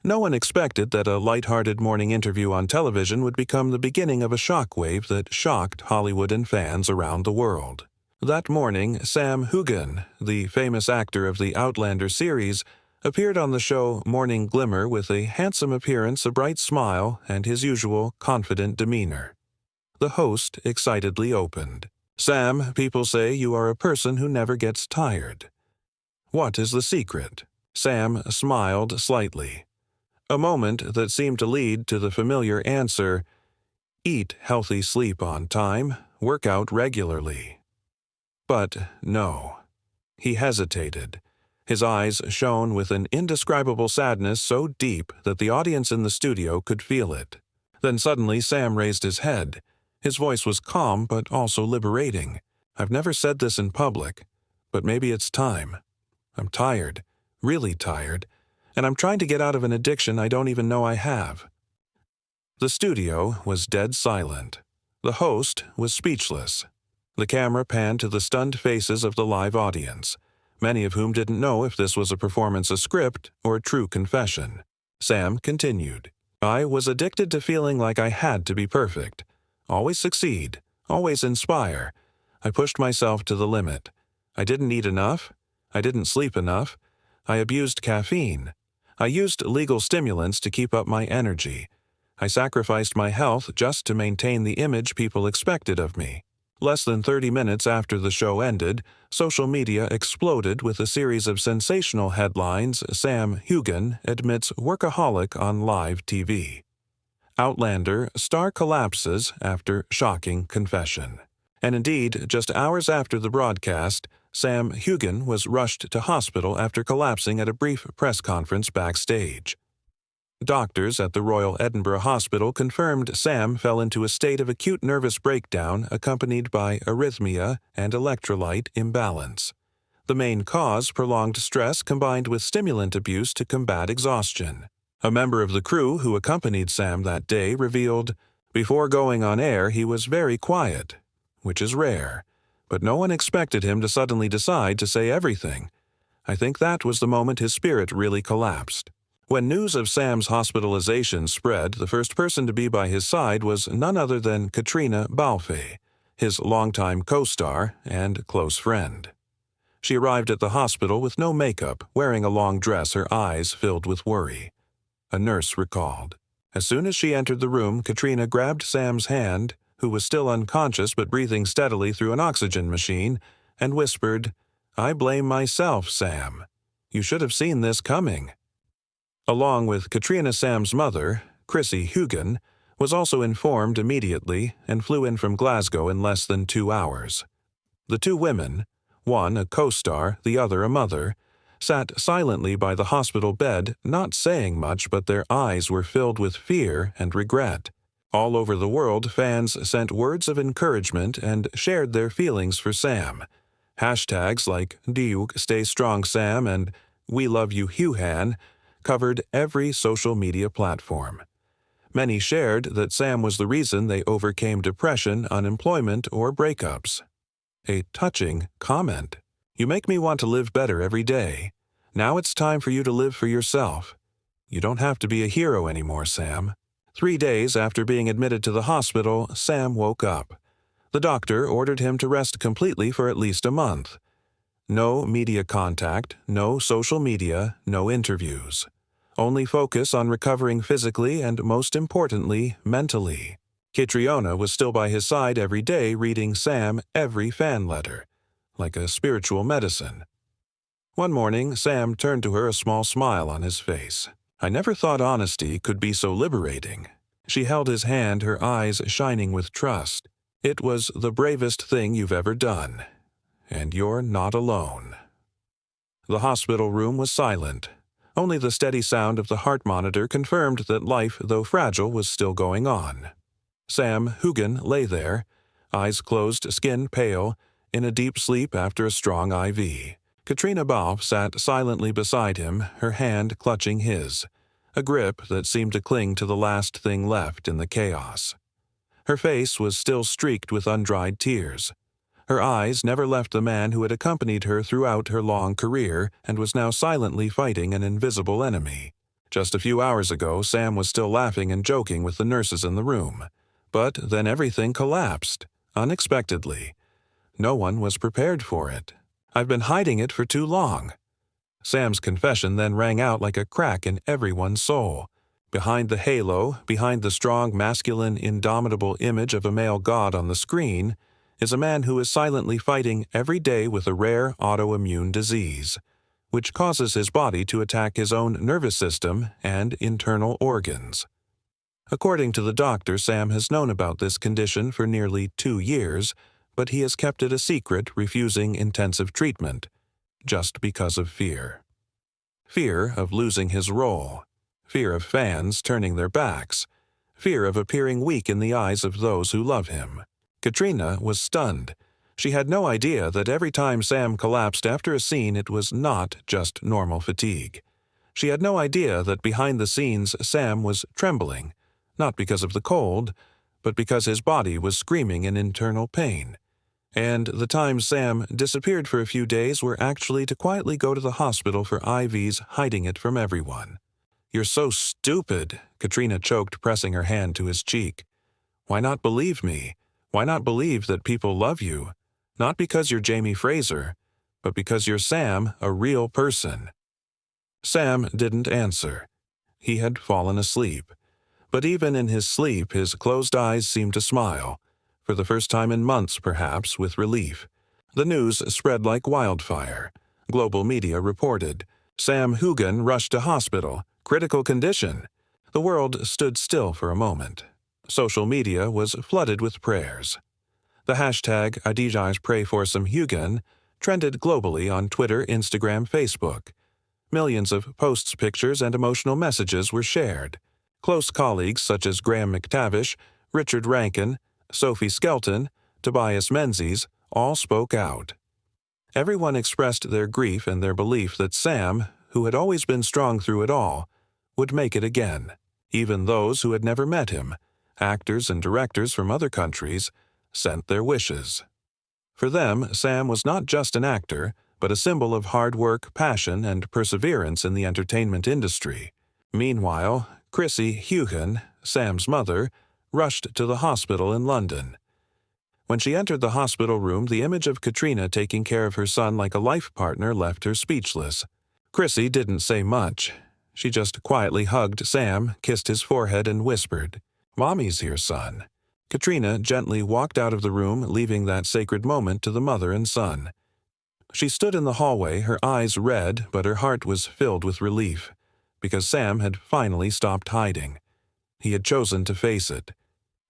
No one expected that a light-hearted morning interview on television would become the beginning of a shockwave that shocked Hollywood and fans around the world. That morning, Sam Heughan, the famous actor of the Outlander series, appeared on the show Morning Glimmer with a handsome appearance, a bright smile, and his usual confident demeanor. The host excitedly opened. "Sam, people say you are a person who never gets tired. What is the secret?" Sam smiled slightly. A moment that seemed to lead to the familiar answer: eat healthy, sleep on time, work out regularly. But no. He hesitated. His eyes shone with an indescribable sadness so deep that the audience in the studio could feel it. Then suddenly Sam raised his head. His voice was calm but also liberating. "I've never said this in public, but maybe it's time. I'm tired, really tired, and I'm trying to get out of an addiction I don't even know I have." The studio was dead silent. The host was speechless. The camera panned to the stunned faces of the live audience, many of whom didn't know if this was a performance, a script, or a true confession. Sam continued. "I was addicted to feeling like I had to be perfect, always succeed, always inspire. I pushed myself to the limit. I didn't eat enough. I didn't sleep enough. I abused caffeine. I used legal stimulants to keep up my energy. I sacrificed my health just to maintain the image people expected of me." Less than 30 minutes after the show ended, social media exploded with a series of sensational headlines. "Sam Heughan admits workaholic on live TV." "Outlander star collapses after shocking confession." And indeed, just hours after the broadcast, Sam Heughan was rushed to hospital after collapsing at a brief press conference backstage. Doctors at the Royal Edinburgh Hospital confirmed Sam fell into a state of acute nervous breakdown accompanied by arrhythmia and electrolyte imbalance. The main cause, prolonged stress combined with stimulant abuse to combat exhaustion. A member of the crew who accompanied Sam that day revealed, "Before going on air, he was very quiet, which is rare, but no one expected him to suddenly decide to say everything. I think that was the moment his spirit really collapsed." When news of Sam's hospitalization spread, the first person to be by his side was none other than Katrina Balfe, his longtime co-star and close friend. She arrived at the hospital with no makeup, wearing a long dress, her eyes filled with worry. A nurse recalled. As soon as she entered the room, Katrina grabbed Sam's hand, who was still unconscious but breathing steadily through an oxygen machine, and whispered, "I blame myself, Sam. You should have seen this coming." Along with Katrina, Sam's mother, Chrissy Heughan, was also informed immediately and flew in from Glasgow in less than 2 hours. The two women, one a co-star, the other a mother, sat silently by the hospital bed, not saying much, but their eyes were filled with fear and regret. All over the world, fans sent words of encouragement and shared their feelings for Sam. Hashtags like "Diuk, Stay Strong Sam" and "We Love You Heughan" covered every social media platform. Many shared that Sam was the reason they overcame depression, unemployment, or breakups. A touching comment. "You make me want to live better every day. Now it's time for you to live for yourself. You don't have to be a hero anymore, Sam." 3 days after being admitted to the hospital, Sam woke up. The doctor ordered him to rest completely for at least a month. No media contact, no social media, no interviews. Only focus on recovering physically and, most importantly, mentally. Catriona was still by his side every day, reading Sam every fan letter, like a spiritual medicine. One morning, Sam turned to her, a small smile on his face. "I never thought honesty could be so liberating." She held his hand, her eyes shining with trust. "It was the bravest thing you've ever done. And you're not alone." The hospital room was silent. Only the steady sound of the heart monitor confirmed that life, though fragile, was still going on. Sam Heughan lay there, eyes closed, skin pale, in a deep sleep after a strong IV. Katrina Balfe sat silently beside him, her hand clutching his, a grip that seemed to cling to the last thing left in the chaos. Her face was still streaked with undried tears. Her eyes never left the man who had accompanied her throughout her long career and was now silently fighting an invisible enemy. Just a few hours ago, Sam was still laughing and joking with the nurses in the room. But then everything collapsed, unexpectedly. No one was prepared for it. I've been hiding it for too long. Sam's confession then rang out like a crack in everyone's soul. Behind the halo, behind the strong, masculine, indomitable image of a male god on the screen, is a man who is silently fighting every day with a rare autoimmune disease, which causes his body to attack his own nervous system and internal organs. According to the doctor, Sam has known about this condition for nearly 2 years, but he has kept it a secret, refusing intensive treatment, just because of fear. Fear of losing his role, fear of fans turning their backs, fear of appearing weak in the eyes of those who love him. Katrina was stunned. She had no idea that every time Sam collapsed after a scene, it was not just normal fatigue. She had no idea that behind the scenes Sam was trembling, not because of the cold, but because his body was screaming in internal pain. And the times Sam disappeared for a few days were actually to quietly go to the hospital for IVs, hiding it from everyone. "You're so stupid," Katrina choked, pressing her hand to his cheek. "Why not believe me? Why not believe that people love you? Not because you're Jamie Fraser, but because you're Sam, a real person." Sam didn't answer. He had fallen asleep. But even in his sleep, his closed eyes seemed to smile, for the first time in months perhaps, with relief. The news spread like wildfire. Global media reported. Sam Heughan rushed to hospital, critical condition. The world stood still for a moment. Social media was flooded with prayers. The hashtag #IDJs Pray for Sam Heughan trended globally on Twitter, Instagram, Facebook. Millions of posts, pictures, and emotional messages were shared. Close colleagues such as Graham McTavish, Richard Rankin, Sophie Skelton, Tobias Menzies all spoke out. Everyone expressed their grief and their belief that Sam, who had always been strong through it all, would make it again. Even those who had never met him, actors and directors from other countries, sent their wishes. For them, Sam was not just an actor, but a symbol of hard work, passion, and perseverance in the entertainment industry. Meanwhile, Chrissy Heughan, Sam's mother, rushed to the hospital in London. When she entered the hospital room, the image of Katrina taking care of her son like a life partner left her speechless. Chrissy didn't say much. She just quietly hugged Sam, kissed his forehead, and whispered, "Mommy's here, son." Katrina gently walked out of the room, leaving that sacred moment to the mother and son. She stood in the hallway, her eyes red, but her heart was filled with relief, because Sam had finally stopped hiding. He had chosen to face it.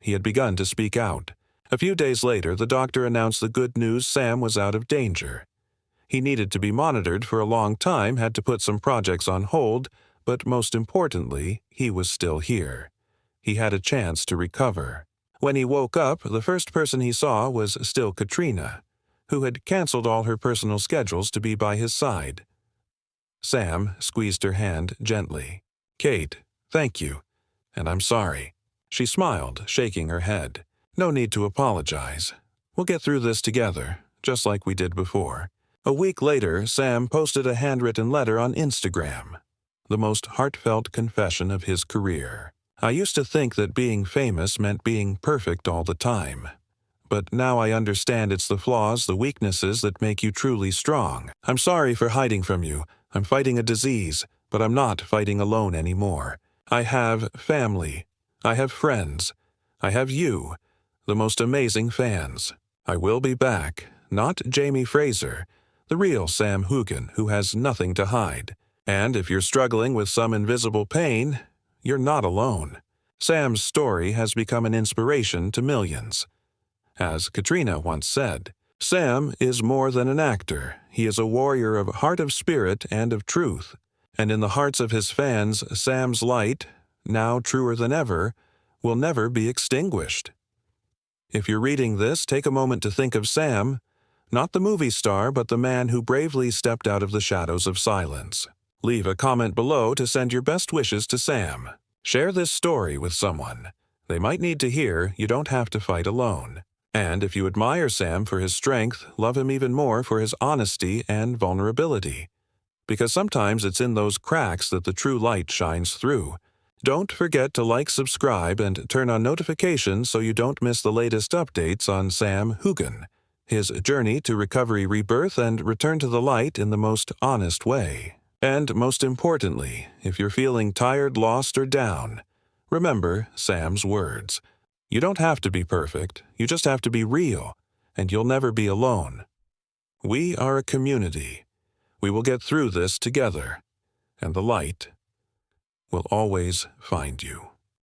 He had begun to speak out. A few days later, the doctor announced the good news: Sam was out of danger. He needed to be monitored for a long time, had to put some projects on hold, but most importantly, he was still here. He had a chance to recover. When he woke up, the first person he saw was still Katrina, who had canceled all her personal schedules to be by his side. Sam squeezed her hand gently. "Kate, thank you, and I'm sorry." She smiled, shaking her head. "No need to apologize. We'll get through this together, just like we did before." A week later, Sam posted a handwritten letter on Instagram, the most heartfelt confession of his career. "I used to think that being famous meant being perfect all the time. But now I understand it's the flaws, the weaknesses that make you truly strong. I'm sorry for hiding from you. I'm fighting a disease, but I'm not fighting alone anymore. I have family. I have friends. I have you, the most amazing fans. I will be back, not Jamie Fraser, the real Sam Heughan who has nothing to hide. And if you're struggling with some invisible pain, you're not alone." Sam's story has become an inspiration to millions. As Katrina once said, "Sam is more than an actor. He is a warrior of heart, of spirit, and of truth. And in the hearts of his fans, Sam's light, now truer than ever, will never be extinguished." If you're reading this, take a moment to think of Sam, not the movie star, but the man who bravely stepped out of the shadows of silence. Leave a comment below to send your best wishes to Sam. Share this story with someone. They might need to hear you don't have to fight alone. And if you admire Sam for his strength, love him even more for his honesty and vulnerability. because sometimes it's in those cracks that the true light shines through. Don't forget to like, subscribe, and turn on notifications so you don't miss the latest updates on Sam Heughan, his journey to recovery, rebirth, and return to the light in the most honest way. And most importantly, if you're feeling tired, lost, or down, remember Sam's words. You don't have to be perfect, you just have to be real, and you'll never be alone. We are a community. We will get through this together, and the light will always find you.